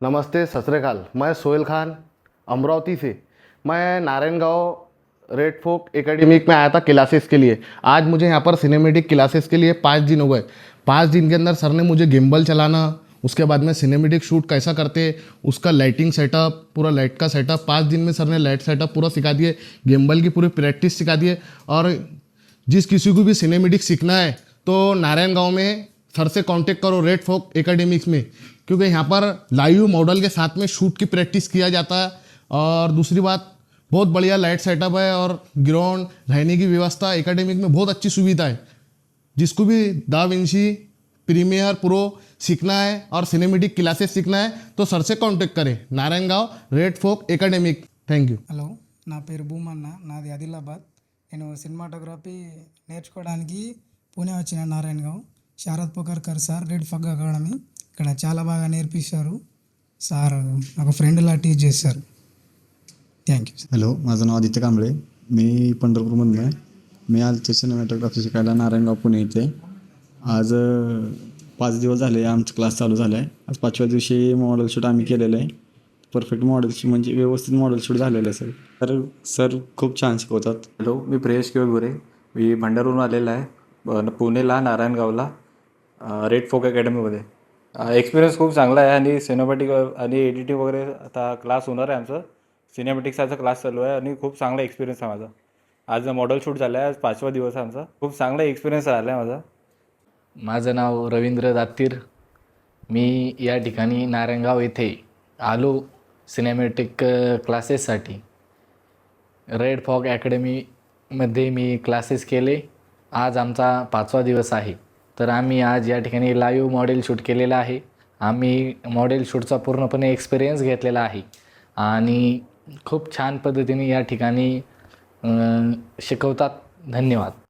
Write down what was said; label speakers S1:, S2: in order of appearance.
S1: नमस्ते, सत श्री अकाल। मैं सोहेल खान अमरावती से। मैं नारायण गाँव रेड फोक एकेडमिक में आया था क्लासेस के लिए। आज मुझे यहाँ पर सिनेमेटिक क्लासेस के लिए 5 दिन हो गए। 5 दिन के अंदर सर ने मुझे गिम्बल चलाना, उसके बाद में सिनेमेटिक शूट कैसा करते, उसका लाइटिंग सेटअप, पूरा लाइट का सेटअप 5 दिन में सर ने लाइट सेटअप पूरा सिखा दिए, गिम्बल की पूरी प्रैक्टिस सिखा दिए। और जिस किसी को भी सिनेमेटिक सीखना है तो नारायण गाँव में सर से कांटेक्ट करो रेड फोक एकेडमिक्स में, क्योंकि यहाँ पर लाइव मॉडल के साथ में शूट की प्रैक्टिस किया जाता है। और दूसरी बात, बहुत बढ़िया लाइट सेटअप है और ग्राउंड रहने की व्यवस्था एकेडमिक में बहुत अच्छी सुविधा है। जिसको भी दा विंची, प्रीमियर प्रो सीखना है और सिनेमेटिक क्लासेस सीखना है तो सर से कांटेक्ट करें, Narayangaon red folk academic. Thank you.
S2: Hello, నా పేరు భూమన్న, నాది ఆదిలాబాద్. నేను సినిమాటోగ్రఫీ నేర్చుకోవడానికి పూణే వచ్చిన నారాయణగావ్. శారద్ పోకర్కర్ సార్ రెడ్ ఫగ్ అకాడమీ ఇక్కడ చాలా బాగా నేర్పిస్తారు. సార్ నాకు ఫ్రెండ్లా టీచ్ చేస్తారు. Thank you.
S3: हॅलो, माझं नाव आदित्य कांबळे. मी पंढरपूरमधून आहे. मी आलतो सिनेमॅटोग्राफी शिकायला नारायणगाव पुणे इथे. आज 5 दिवस झाले आमचा क्लास चालू झाला आहे. आज 5व्या दिवशी मॉडेल शूट आम्ही केलेलं आहे. परफेक्ट मॉडेल शूट म्हणजे व्यवस्थित मॉडेल शूट झालेलं आहे सर. सर खूप छान शिकवतात.
S4: हॅलो, मी प्रियेश केळगुरे. मी भंडारवरून आलेला आहे, पुणेला नारायणगावला रेड फोक अकॅडमीमध्ये. एक्सपिरियन्स खूप चांगला आहे आणि सिनेमॅटिक आणि एडिटिंग वगैरे आता क्लास होणार आहे आमचं. सिनेमॅटिक्सचा क्लास चालू आहे आणि खूप चांगला एक्सपिरियन्स आहे माझा. आज मॉडेल शूट झाला आहे, आज 5वा दिवस आहे आमचा. खूप चांगला एक्सपिरियन्स आला आहे माझा.
S5: माझं नाव रवींद्र दातीर. मी या ठिकाणी नारायणगाव येथे आलो सिनेमॅटिक क्लासेससाठी. रेड फॉग अकॅडमीमध्ये मी क्लासेस केले. आज आमचा 5वा दिवस आहे. तर आम्ही आज या ठिकाणी लाईव्ह मॉडेल शूट केलेला आहे. आम्ही मॉडेल शूटचा पूर्णपणे एक्सपिरियन्स घेतलेला आहे आणि खूप छान पद्धतीने या ठिकाणी शिकवतात. धन्यवाद.